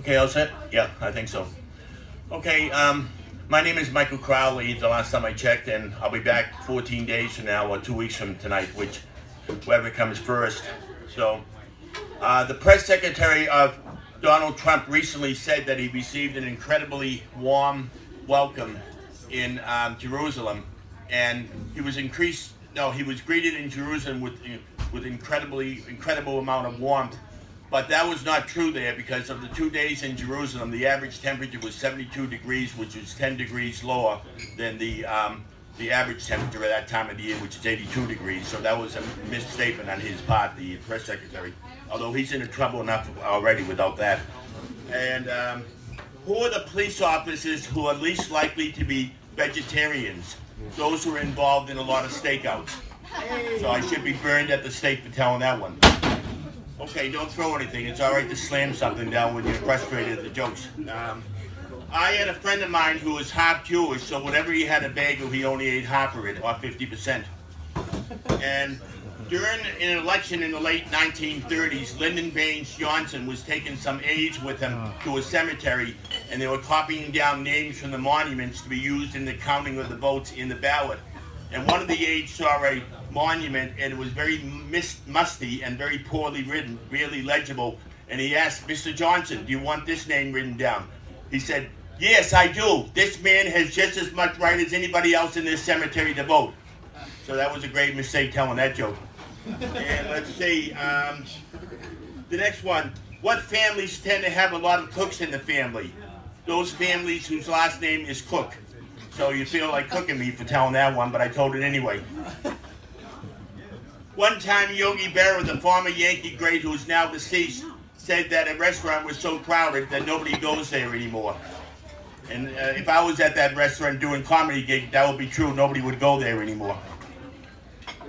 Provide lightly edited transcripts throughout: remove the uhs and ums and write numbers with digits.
Okay, all set? Yeah, I think so. Okay, my name is Michael Crowley, the last time I checked, and I'll be back 14 days from now, or 2 weeks from tonight, whoever comes first. So, the press secretary of Donald Trump recently said that he received an incredibly warm welcome in Jerusalem, and he was greeted in Jerusalem with incredible amount of warmth. But that was not true there, because of the 2 days in Jerusalem, the average temperature was 72 degrees, which is 10 degrees lower than the average temperature at that time of the year, which is 82 degrees. So that was a misstatement on his part, the press secretary, although he's in trouble enough already without that. And who are the police officers who are least likely to be vegetarians? Those who are involved in a lot of stakeouts. So I should be burned at the stake for telling that one. Okay, don't throw anything. It's all right to slam something down when you're frustrated at the jokes. I had a friend of mine who was half Jewish, so whenever he had a bagel, he only ate half of it, or 50%. And during an election in the late 1930s, Lyndon Baines Johnson was taking some aides with him to a cemetery, and they were copying down names from the monuments to be used in the counting of the votes in the ballot. And one of the aides saw a monument, and it was very musty and very poorly written, really legible. And he asked, "Mr. Johnson, do you want this name written down?" He said, "Yes, I do. This man has just as much right as anybody else in this cemetery to vote." So that was a great mistake telling that joke. And let's see, the next one. What families tend to have a lot of cooks in the family? Those families whose last name is Cook. So you feel like cooking me for telling that one, but I told it anyway. One time, Yogi Berra, the former Yankee great who is now deceased, said that a restaurant was so crowded that nobody goes there anymore. And if I was at that restaurant doing comedy gig, that would be true. Nobody would go there anymore.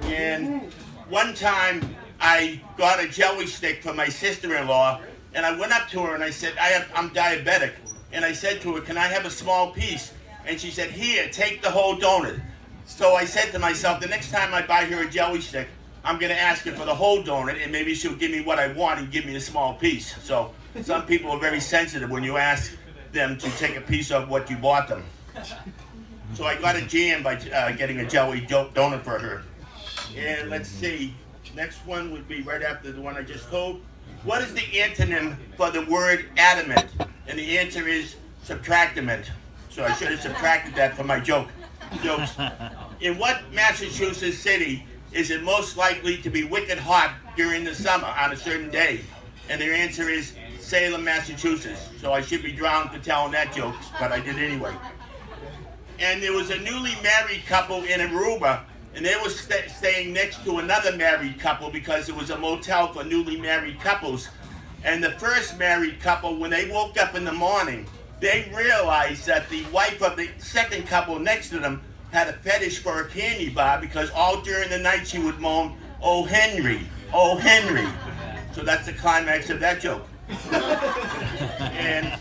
And one time, I got a jelly stick from my sister-in-law, and I went up to her and I said, I'm diabetic. And I said to her, "Can I have a small piece?" And she said, "Here, take the whole donut." So I said to myself, the next time I buy her a jelly stick, I'm going to ask her for the whole donut, and maybe she'll give me what I want and give me a small piece. So some people are very sensitive when you ask them to take a piece of what you bought them. So I got a jam by getting a jelly donut for her. And let's see, next one would be right after the one I just told. What is the antonym for the word adamant? And the answer is subtractament. So I should have subtracted that from my jokes. In what Massachusetts city is it most likely to be wicked hot during the summer on a certain day? And their answer is Salem, Massachusetts. So I should be drowned for telling that joke, but I did anyway. And there was a newly married couple in Aruba, and they were staying next to another married couple because it was a motel for newly married couples. And the first married couple, when they woke up in the morning, they realized that the wife of the second couple next to them had a fetish for a candy bar, because all during the night she would moan, "Oh Henry, oh Henry." So that's the climax of that joke. And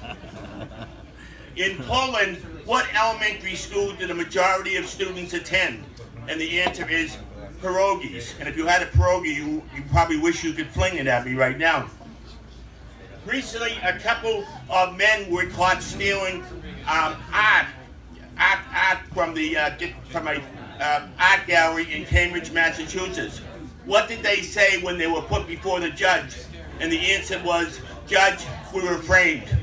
in Poland, what elementary school do the majority of students attend? And the answer is pierogies. And if you had a pierogi, you probably wish you could fling it at me right now. Recently, a couple of men were caught stealing art from a art gallery in Cambridge, Massachusetts. What did they say when they were put before the judge? And the answer was, "Judge, we were framed."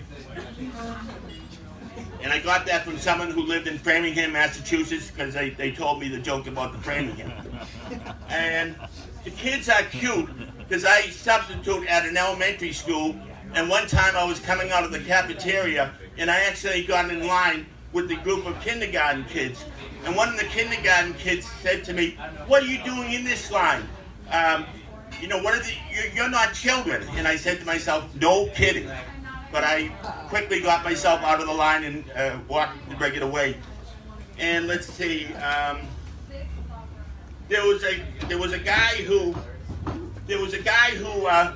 And I got that from someone who lived in Framingham, Massachusetts, because they told me the joke about the Framingham. And the kids are cute, because I substitute at an elementary school. And one time I was coming out of the cafeteria, and I accidentally got in line with the group of kindergarten kids. And one of the kindergarten kids said to me, "What are you doing in this line? You're not children." And I said to myself, "No kidding." But I quickly got myself out of the line and walked the regular way. And let's see, there was a guy who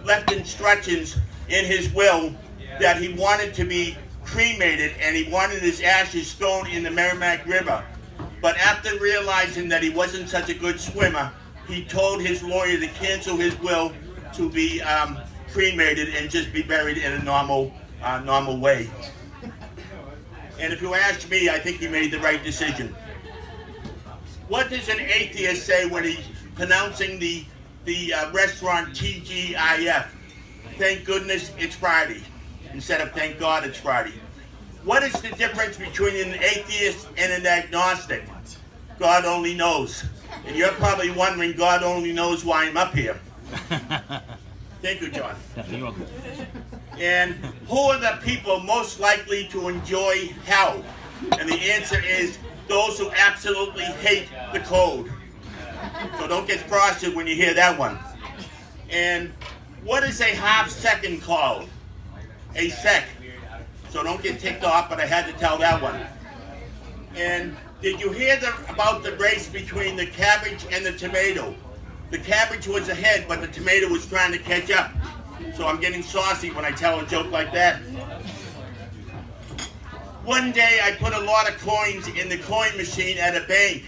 left instructions in his will that he wanted to be cremated, and he wanted his ashes thrown in the Merrimack River. But after realizing that he wasn't such a good swimmer, he told his lawyer to cancel his will to be cremated and just be buried in a normal normal way. And if you ask me, I think he made the right decision. What does an atheist say when he's pronouncing the restaurant TGIF? Thank goodness it's Friday, instead of thank God it's Friday. What is the difference between an atheist and an agnostic? God only knows. And you're probably wondering, God only knows why I'm up here. Thank you, John. You're welcome. And who are the people most likely to enjoy hell? And the answer is those who absolutely hate the code. So don't get frosted when you hear that one. And what is a half second called? A sec. So don't get ticked off, but I had to tell that one. And did you hear about the race between the cabbage and the tomato? The cabbage was ahead, but the tomato was trying to catch up. So I'm getting saucy when I tell a joke like that. One day I put a lot of coins in the coin machine at a bank,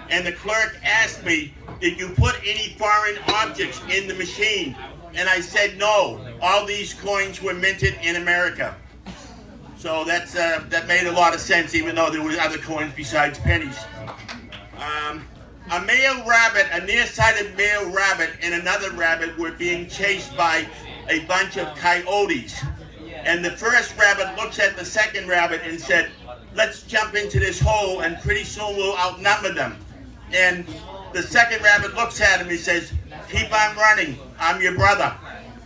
and the clerk asked me, did you put any foreign objects in the machine? And I said no, all these coins were minted in America. So that made a lot of sense, even though there were other coins besides pennies. A male rabbit, a nearsighted male rabbit, and another rabbit were being chased by a bunch of coyotes. And the first rabbit looks at the second rabbit and said, let's jump into this hole and pretty soon we'll outnumber them. And the second rabbit looks at him and says, keep on running, I'm your brother.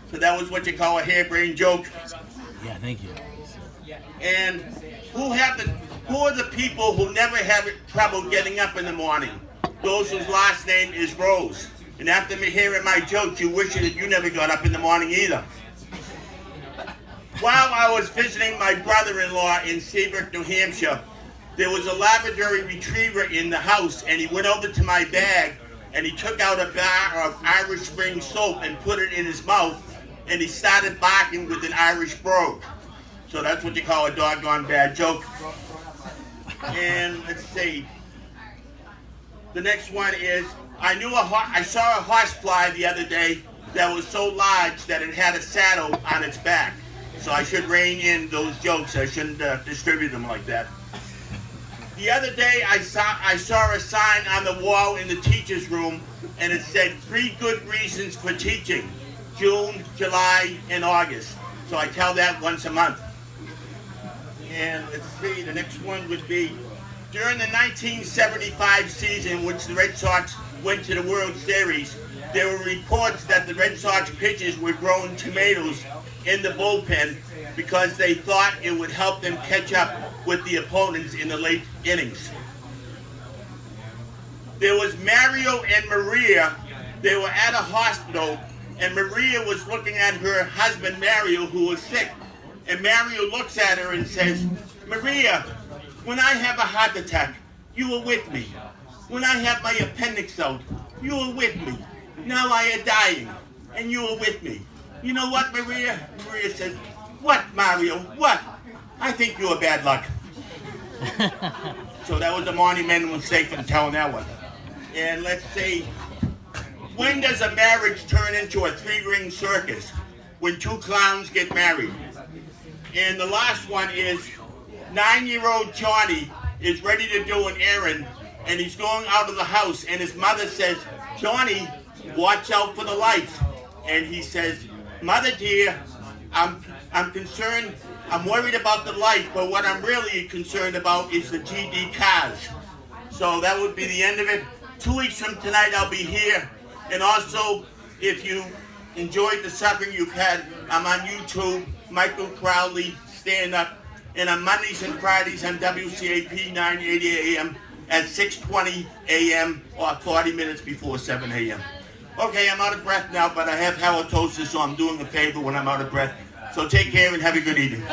So that was what you call a harebrained joke. Yeah, thank you. And who are the people who never have trouble getting up in the morning? Those whose last name is Rose. And after hearing my jokes, you wish that you never got up in the morning either. While I was visiting my brother-in-law in Seabrook, New Hampshire, there was a Labrador retriever in the house, and he went over to my bag, and he took out a bar of Irish Spring soap and put it in his mouth, and he started barking with an Irish brogue. So that's what you call a doggone bad joke. And let's see. The next one is, I saw a horsefly the other day that was so large that it had a saddle on its back. So I should rein in those jokes. I shouldn't distribute them like that. The other day I saw a sign on the wall in the teacher's room, and it said 3 good reasons for teaching: June, July, and August. So I tell that once a month. And let's see, the next one would be, during the 1975 season, which the Red Sox went to the World Series, there were reports that the Red Sox pitchers were growing tomatoes in the bullpen because they thought it would help them catch up with the opponents in the late innings. There was Mario and Maria. They were at a hospital, and Maria was looking at her husband Mario, who was sick. And Mario looks at her and says, Maria, when I have a heart attack, you are with me. When I have my appendix out, you are with me. Now I am dying, and you are with me. You know what, Maria? Maria says, what, Mario? What? I think you are bad luck. So that was a monumental mistake in telling that one. And let's see, when does a marriage turn into a 3-ring circus? When 2 clowns get married. And the last one is, 9-year-old Johnny is ready to do an errand, and he's going out of the house, and his mother says, Johnny, watch out for the lights. And he says, Mother dear, I'm concerned, I'm worried about the light, but what I'm really concerned about is the GD cars. So that would be the end of it. 2 weeks from tonight I'll be here. And also, if you enjoyed the suffering you've had, I'm on YouTube, Michael Crowley, Stand Up. And on Mondays and Fridays on WCAP 980 AM at 6:20 AM or 40 minutes before 7 AM. Okay, I'm out of breath now, but I have halitosis, so I'm doing a favor when I'm out of breath. So take care and have a good evening.